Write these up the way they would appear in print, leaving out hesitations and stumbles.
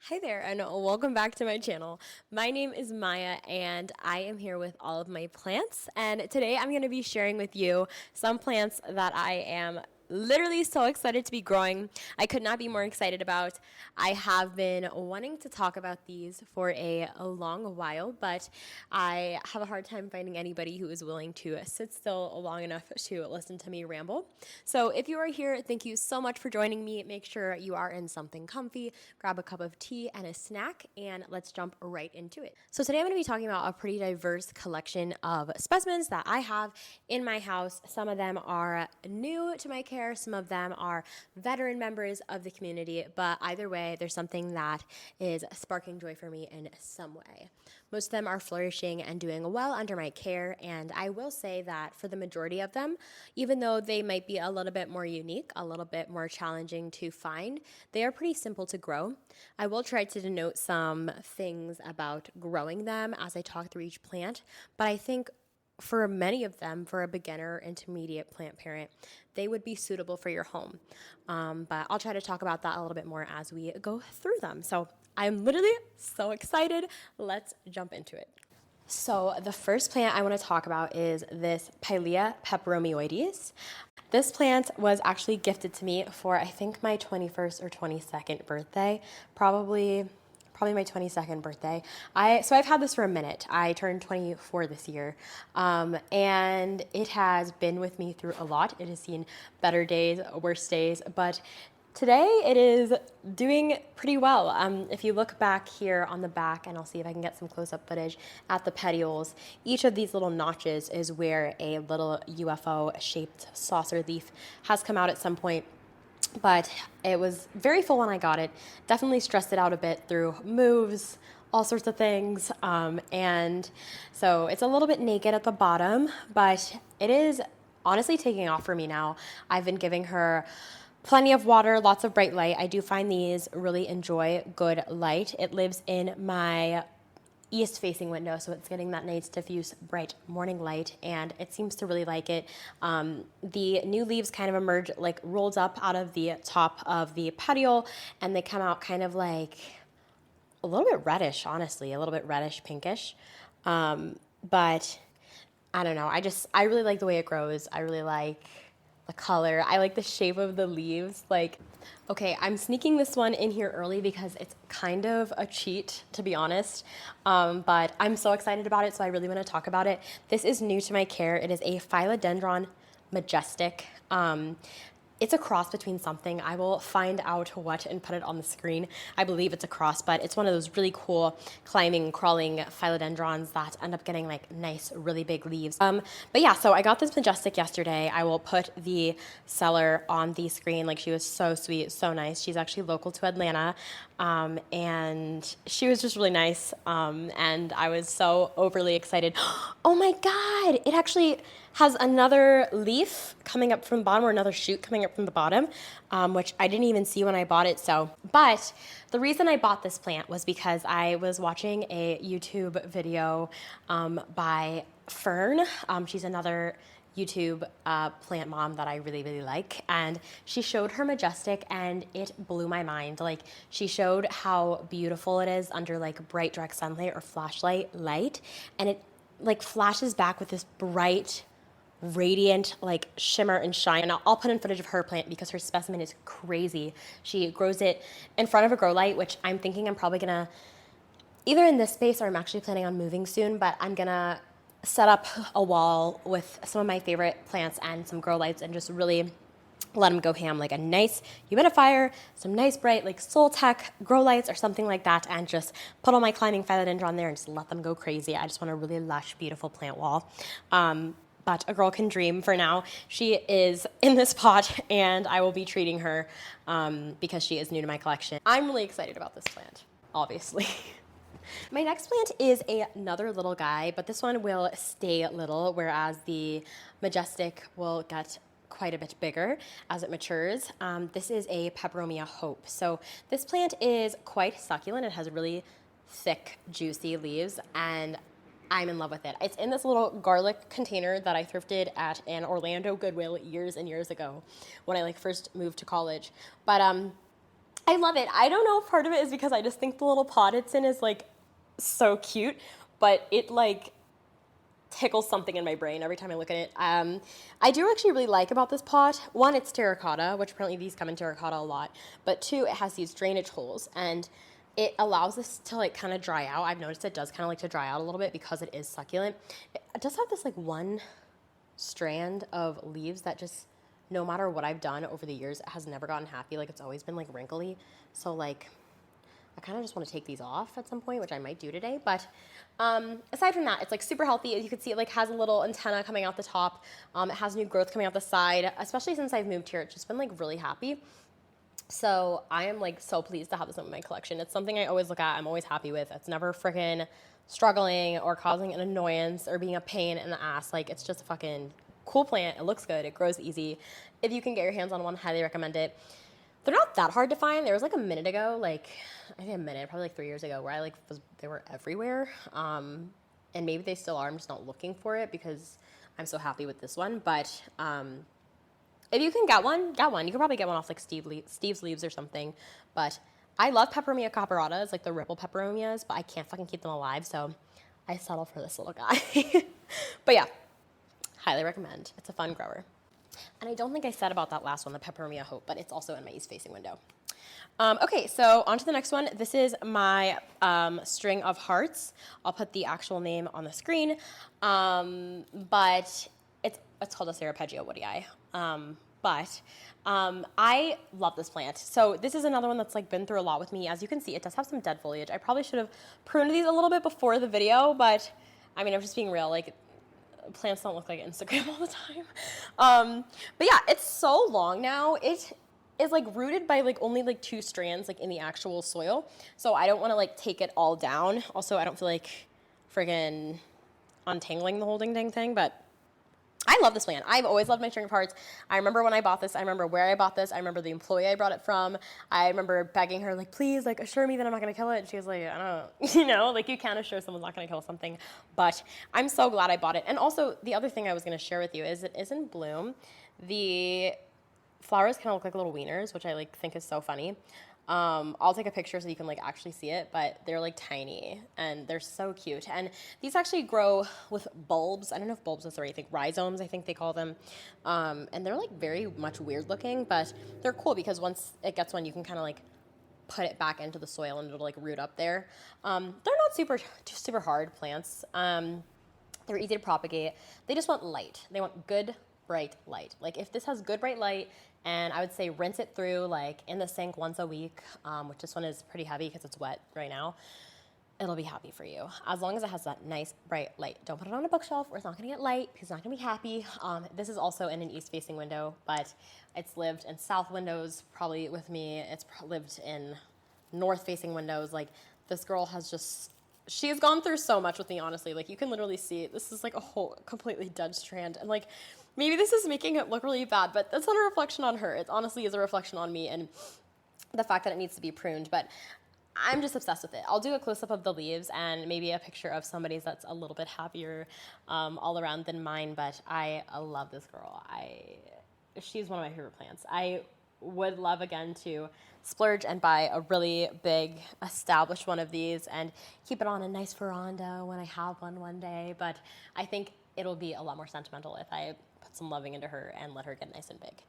Hi there, and welcome back to my channel. My name is Maya, and I am here with all of my plants. And today I'm going to be sharing with you some plants that I am literally so excited to be growing. I could not be more excited about. I have been wanting to talk about these for a long while, but I have a hard time finding anybody who is willing to sit still long enough to listen to me ramble. So if you are here, thank you so much for joining me. Make sure you are in something comfy, grab a cup of tea and a snack, and let's jump right into it. So today I'm going to be talking about a pretty diverse collection of specimens that I have in my house. Some of them are new to my care, some of them are veteran members of the community, but either way, there's something that is sparking joy for me in some way. Most of them are flourishing and doing well under my care, and I will say that for the majority of them, even though they might be a little bit more unique, a little bit more challenging to find, they are pretty simple to grow. I will try to denote some things about growing them as I talk through each plant, but I think for many of them, for a beginner intermediate plant parent, they would be suitable for your home. But I'll try to talk about that a little bit more as we go through them. So I'm literally so excited. Let's jump into it. So the first plant I want to talk about is this Pilea Peperomioides. This plant was actually gifted to me for I think my 21st or 22nd birthday, probably my 22nd birthday. So I've had this for a minute. I turned 24 this year, and it has been with me through a lot. It has seen better days, worse days, but today it is doing pretty well. If you look back here on the back, and I'll see if I can get some close-up footage at the petioles, each of these little notches is where a little UFO-shaped saucer leaf has come out at some point. But it was very full when I got it. Definitely stressed it out a bit through moves, all sorts of things. And so it's a little bit naked at the bottom, but it is honestly taking off for me now. I've been giving her plenty of water, lots of bright light. I do find these really enjoy good light. It lives in my east-facing window, so it's getting that nice diffuse bright morning light, and it seems to really like it. The new leaves kind of emerge, like rolled up out of the top of the petiole, and they come out kind of like a little bit reddish, honestly, a little bit reddish pinkish. But I don't know, I really like the way it grows. I really like the color. I like the shape of the leaves. Okay, I'm sneaking this one in here early because it's kind of a cheat, to be honest. But I'm so excited about it, so I really want to talk about it. This is new to my care. It is a Phylodendron Majestic. It's a cross between something. I will find out what and put it on the screen. I believe it's a cross, but it's one of those really cool climbing, crawling phylodendrons that end up getting like nice, really big leaves. But yeah, so I got this Majestic yesterday. I will put the seller on the screen. Like, she was so sweet, so nice. She's actually local to Atlanta, and she was just really nice, and I was so overly excited. Oh my God, it actually has another leaf coming up from the bottom, or another shoot coming up from the bottom, which I didn't even see when I bought it. But the reason I bought this plant was because I was watching a YouTube video by Fern. She's another YouTube plant mom that I really, really like. And she showed her Majestic, and it blew my mind. Like, she showed how beautiful it is under like bright direct sunlight or flashlight light. And it like flashes back with this bright, radiant like shimmer and shine. And I'll put in footage of her plant because her specimen is crazy. She grows it in front of a grow light, which I'm thinking I'm probably gonna either in this space, or I'm actually planning on moving soon, but I'm gonna set up a wall with some of my favorite plants and some grow lights and just really let them go ham, like a nice humidifier, some nice bright like Soltech grow lights or something like that, and just put all my climbing phylodendron there and just let them go crazy. I just want a really lush, beautiful plant wall. But a girl can dream. For now, she is in this pot, and I will be treating her because she is new to my collection. I'm really excited about this plant, obviously. My next plant is another little guy, but this one will stay little, whereas the Majestic will get quite a bit bigger as it matures. This is a Peperomia Hope. So this plant is quite succulent. It has really thick, juicy leaves, and I'm in love with it. It's in this little garlic container that I thrifted at an Orlando Goodwill years and years ago when I first moved to college. But I love it. I don't know if part of it is because I just think the little pot it's in is like so cute, but it like tickles something in my brain every time I look at it. I do actually really like about this pot, one, it's terracotta, which apparently these come in terracotta a lot, but two, it has these drainage holes, and it allows this to like kind of dry out. I've noticed it does kind of like to dry out a little bit because it is succulent. It does have this like one strand of leaves that just, no matter what I've done over the years, it has never gotten happy. Like it's always been like wrinkly. So like I kind of just want to take these off at some point, which I might do today. But aside from that, it's like super healthy. As you can see, it like has a little antenna coming out the top. It has new growth coming out the side. Especially since I've moved here, it's just been like really happy. So I am like so pleased to have this in my collection. It's something I always look at. I'm always happy with. It's never freaking struggling or causing an annoyance or being a pain in the ass. Like it's just a fucking cool plant. It looks good. It grows easy. If you can get your hands on one, highly recommend it. They're not that hard to find. There was like a minute ago, like I think a minute, probably like 3 years ago, where I like they were everywhere. And maybe they still are. I'm just not looking for it because I'm so happy with this one. But if you can get one, get one. You can probably get one off like Steve's Leaves or something. But I love Peperomia caparata, like the ripple peperomias, but I can't fucking keep them alive, so I settle for this little guy. But yeah, highly recommend. It's a fun grower. And I don't think I said about that last one, the Peperomia Hope, but it's also in my east-facing window. Okay, so on to the next one. This is my string of hearts. I'll put the actual name on the screen, but it's called a Arpeggio woodii. I love this plant. So this is another one that's like been through a lot with me. As you can see, it does have some dead foliage. I probably should have pruned these a little bit before the video, but I mean, I'm just being real. Like, plants don't look like Instagram all the time. But yeah, it's so long now. It is like rooted by like only like 2 strands like in the actual soil. So I don't want to like take it all down. Also, I don't feel like friggin' untangling the whole dang thing, but I love this plant. I've always loved my string of hearts. I remember when I bought this. I remember where I bought this. I remember the employee I brought it from. I remember begging her, like, please, like, assure me that I'm not going to kill it. And she was like, I don't, like, you can't assure someone's not going to kill something. But I'm so glad I bought it. And also, the other thing I was going to share with you is it is in bloom. The flowers kind of look like little wieners, which I, like, think is so funny. I'll take a picture so you can like actually see it, but they're like tiny and they're so cute. And these actually grow with bulbs. I don't know if bulbs is the right thing. Rhizomes, I think they call them. And they're like very much weird looking, but they're cool because once it gets one, you can kind of like put it back into the soil and it'll like root up there. They're not super hard plants. They're easy to propagate. They just want light. They want good, bright light. Like if this has good, bright light, and I would say rinse it through like in the sink once a week, which this one is pretty heavy because it's wet right now, it'll be happy for you. As long as it has that nice bright light. Don't put it on a bookshelf or it's not gonna get light because it's not gonna be happy. This is also in an east-facing window, but it's lived in south windows probably with me. It's lived in north-facing windows. Like this girl has just, she's gone through so much with me, honestly. Like you can literally see, this is like a whole completely dead strand. And like, maybe this is making it look really bad, but that's not a reflection on her. It honestly is a reflection on me and the fact that it needs to be pruned, but I'm just obsessed with it. I'll do a close-up of the leaves and maybe a picture of somebody's that's a little bit happier all around than mine, but I love this girl. She's one of my favorite plants. I would love again to splurge and buy a really big established one of these and keep it on a nice veranda when I have one day, but I think it'll be a lot more sentimental if I put some loving into her and let her get nice and big,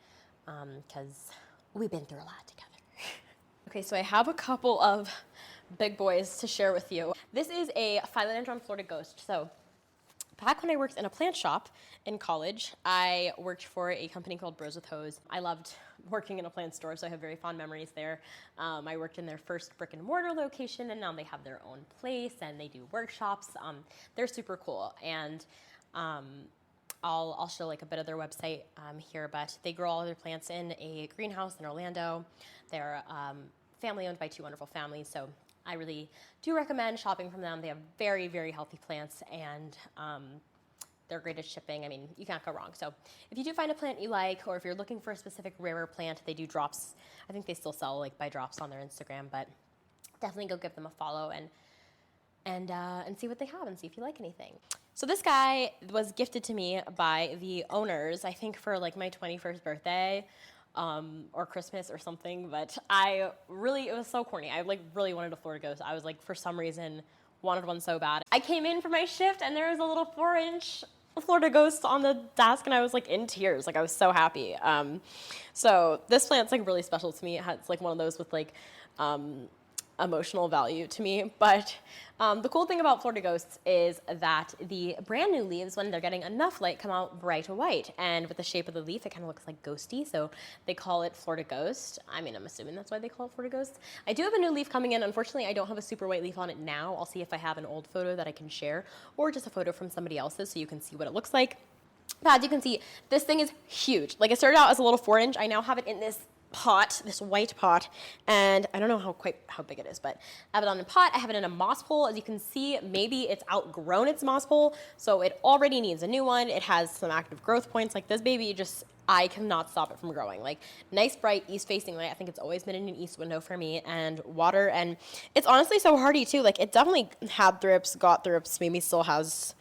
because we've been through a lot together. Okay, so I have a couple of big boys to share with you. This is a Phylodendron Florida Ghost. So back when I worked in a plant shop in college, I worked for a company called Bros with Hose. I loved working in a plant store, so I have very fond memories there. I worked in their first brick and mortar location, and now they have their own place, and they do workshops. They're super cool, and I'll show like a bit of their website here, but they grow all their plants in a greenhouse in Orlando. They're family owned by 2 wonderful families, so I really do recommend shopping from them. They have very, very healthy plants, and they're great at shipping. I mean, you can't go wrong. So if you do find a plant you like, or if you're looking for a specific rarer plant, they do drops. I think they still sell like by drops on their Instagram, but definitely go give them a follow and see what they have and see if you like anything. So this guy was gifted to me by the owners, I think for like my 21st birthday. or Christmas or something, but it was so corny. I like really wanted a Florida ghost. I was like, for some reason, wanted one so bad. I came in for my shift and there was a little 4-inch Florida ghost on the desk and I was like in tears. Like I was so happy. So this plant's like really special to me. It's like one of those with like emotional value to me. But the cool thing about Florida ghosts is that the brand new leaves, when they're getting enough light, come out bright white. And with the shape of the leaf, it kind of looks like ghosty. So they call it Florida ghost. I mean, I'm assuming that's why they call it Florida ghost. I do have a new leaf coming in. Unfortunately, I don't have a super white leaf on it now. I'll see if I have an old photo that I can share or just a photo from somebody else's so you can see what it looks like. But as you can see, this thing is huge. Like it started out as a little 4-inch. I now have it in this pot, this white pot, and I don't know how big it is, but I have it on a pot. I have it in a moss pole. As you can see, maybe it's outgrown its moss pole, so it already needs a new one. It has some active growth points. Like this baby I cannot stop it from growing. Like nice, bright, east-facing light. I think it's always been in an east window for me, and water, and it's honestly so hardy too. Like it definitely had thrips, got thrips, maybe still has.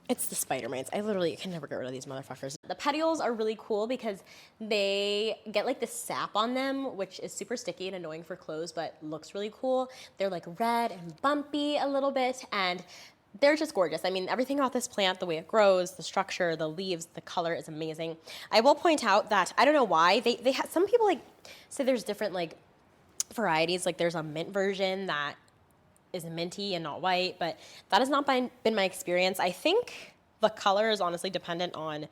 It's the spider mites. I literally can never get rid of these motherfuckers. The petioles are really cool because they get like the sap on them, which is super sticky and annoying for clothes, but looks really cool. They're like red and bumpy a little bit, and they're just gorgeous. I mean, everything about this plant, the way it grows, the structure, the leaves, the color is amazing. I will point out that, I don't know why, they have, some people like say there's different like varieties. Like there's a mint version that is minty and not white, but that has not been my experience. I think the color is honestly dependent on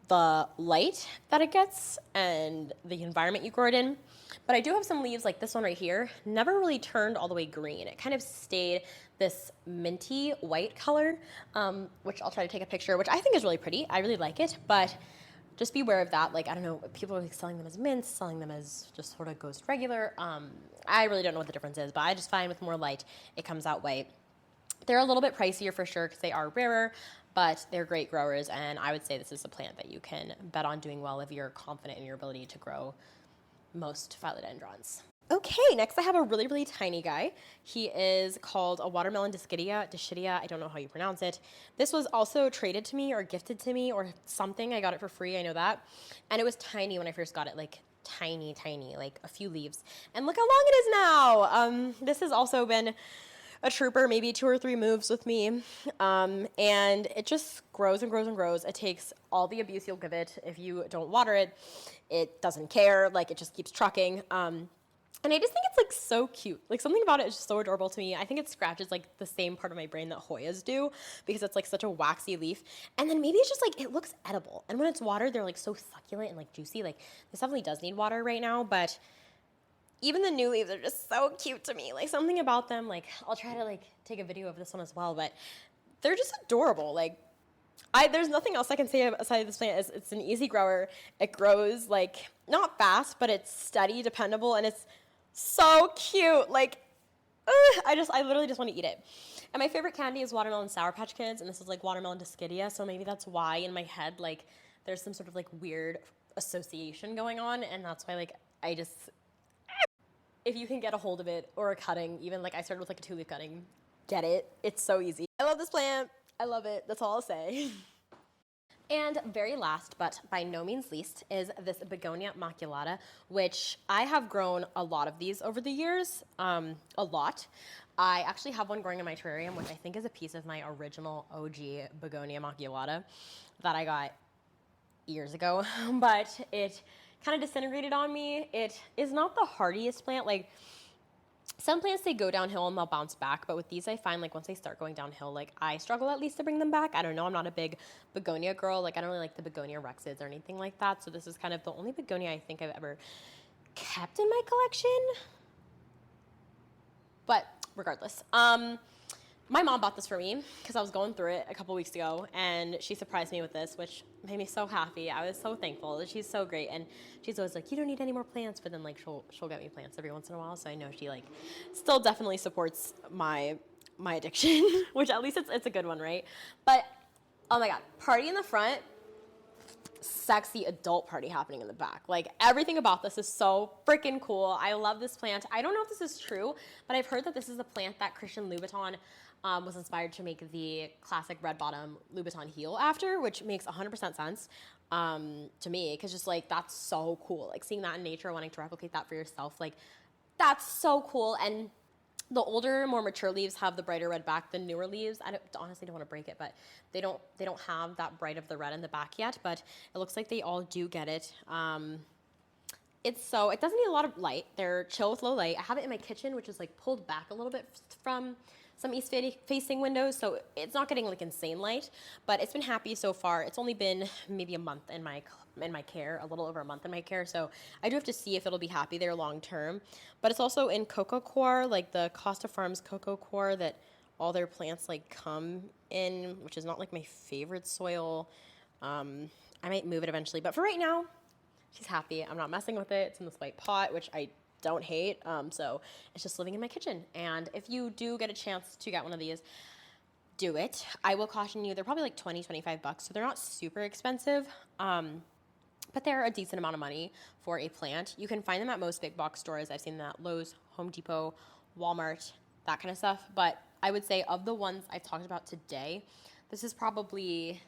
the light that it gets and the environment you grow it in. But I do have some leaves like this one right here, never really turned all the way green. It kind of stayed this minty white color, which I'll try to take a picture, which I think is really pretty. I really like it, but just be aware of that. Like, I don't know, people are like selling them as mints, selling them as just sort of ghost regular. I really don't know what the difference is, but I just find with more light, it comes out white. They're a little bit pricier for sure because they are rarer, but they're great growers. And I would say this is a plant that you can bet on doing well if you're confident in your ability to grow most phylodendrons. Okay, next I have a really, really tiny guy. He is called a watermelon Discharia. I don't know how you pronounce it. This was also traded to me or gifted to me or something. I got it for free, I know that. And it was tiny when I first got it, like tiny, like a few leaves. And look how long it is now. This has also been a trooper, maybe 2 or 3 moves with me. And it just grows and grows and grows. It takes all the abuse you'll give it. If you don't water it, it doesn't care. Like it just keeps trucking. And I just think it's like so cute. Like something about it is just so adorable to me. I think it scratches like the same part of my brain that Hoyas do because it's like such a waxy leaf. And then maybe it's just like, it looks edible. And when it's watered, they're like so succulent and like juicy. Like this definitely does need water right now, but even the new leaves are just so cute to me. Like something about them, like I'll try to like take a video of this one as well, but they're just adorable. Like there's nothing else I can say aside this plant. It's an easy grower. It grows like not fast, but it's steady, dependable, and it's so cute. Like, I literally just want to eat it. And my favorite candy is watermelon Sour Patch Kids, and this is like watermelon Discharia, so maybe that's why in my head, like, there's some sort of like weird association going on, and that's why like if you can get a hold of it or a cutting, even like I started with like a 2-leaf cutting, get it. It's so easy. I love this plant. I love it. That's all I'll say. And very last, but by no means least, is this Begonia maculata, which I have grown a lot of these over the years, a lot. I actually have one growing in my terrarium, which I think is a piece of my original OG Begonia maculata that I got years ago, but it kind of disintegrated on me. It is not the hardiest plant. Like, some plants, they go downhill and they'll bounce back, but with these, I find like once they start going downhill, like I struggle at least to bring them back. I don't know, I'm not a big begonia girl. Like I don't really like the begonia rexes or anything like that. So this is kind of the only begonia I think I've ever kept in my collection. But regardless, my mom bought this for me because I was going through it a couple weeks ago, and she surprised me with this, which made me so happy. I was so thankful. She's so great, and she's always like, you don't need any more plants, but then like she'll get me plants every once in a while, so I know she like still definitely supports my addiction, which at least it's a good one, right? But oh my god, party in the front, sexy adult party happening in the back. Like everything about this is so freaking cool. I love this plant. I don't know if this is true, but I've heard that this is a plant that Christian Louboutin was inspired to make the classic red bottom Louboutin heel after, which makes 100% sense. to me, because just like that's so cool. Like seeing that in nature, wanting to replicate that for yourself, like that's so cool. And the older, more mature leaves have the brighter red back. The newer leaves, I honestly don't want to break it, but they don't have that bright of the red in the back yet. But it looks like they all do get it. It doesn't need a lot of light. They're chill with low light. I have it in my kitchen, which is like pulled back a little bit from some east facing windows, so it's not getting like insane light, but it's been happy so far. It's only been maybe a month in my care, a little over a month in my care, so I do have to see if it'll be happy there long term. But it's also in cocoa coir, like the Costa Farms cocoa coir that all their plants like come in, which is not like my favorite soil. I might move it eventually, but for right now, she's happy. I'm not messing with it. It's in this white pot, which I don't hate. So it's just living in my kitchen. And if you do get a chance to get one of these, do it. I will caution you, they're probably like 20, 25 bucks. So they're not super expensive. But they're a decent amount of money for a plant. You can find them at most big box stores. I've seen them at Lowe's, Home Depot, Walmart, that kind of stuff. But I would say of the ones I've talked about today, this is probably,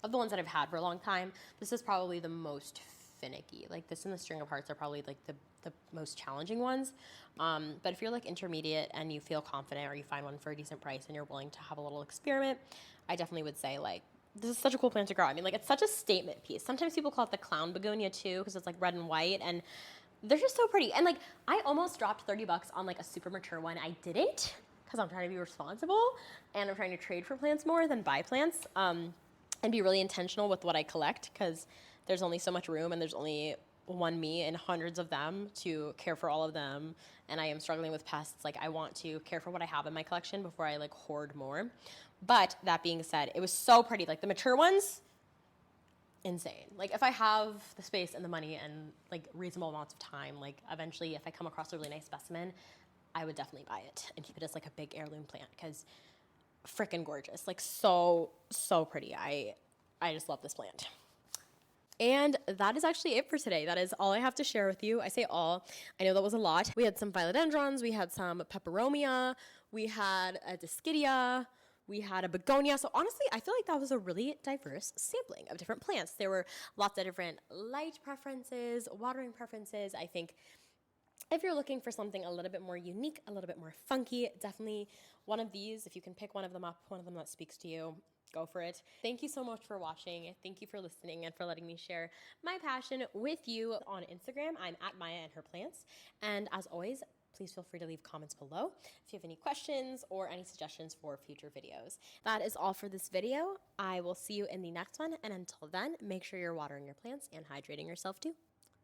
of the ones that I've had for a long time, this is probably the most finicky. Like this and the string of hearts are probably like the most challenging ones. But if you're like intermediate and you feel confident or you find one for a decent price and you're willing to have a little experiment, I definitely would say like, this is such a cool plant to grow. I mean, like it's such a statement piece. Sometimes people call it the clown begonia too, because it's like red and white and they're just so pretty. And like, I almost dropped 30 bucks on like a super mature one. I didn't, because I'm trying to be responsible and I'm trying to trade for plants more than buy plants, and be really intentional with what I collect, because there's only so much room and there's only one me and hundreds of them to care for all of them. And I am struggling with pests. Like I want to care for what I have in my collection before I like hoard more. But that being said, it was so pretty. Like the mature ones, insane. Like if I have the space and the money and like reasonable amounts of time, like eventually if I come across a really nice specimen, I would definitely buy it and keep it as like a big heirloom plant, because freaking gorgeous. Like so pretty. I just love this plant. And that is actually it for today. That is all I have to share with you. I say all. I know that was a lot. We had some phylodendrons. We had some peperomia. We had a Discharia. We had a begonia. So honestly, I feel like that was a really diverse sampling of different plants. There were lots of different light preferences, watering preferences. I think if you're looking for something a little bit more unique, a little bit more funky, definitely one of these. If you can pick one of them up, one of them that speaks to you, go for it. Thank you so much for watching. Thank you for listening and for letting me share my passion with you on Instagram. I'm at Maya and her plants. And as always, please feel free to leave comments below if you have any questions or any suggestions for future videos. That is all for this video. I will see you in the next one. And until then, make sure you're watering your plants and hydrating yourself too.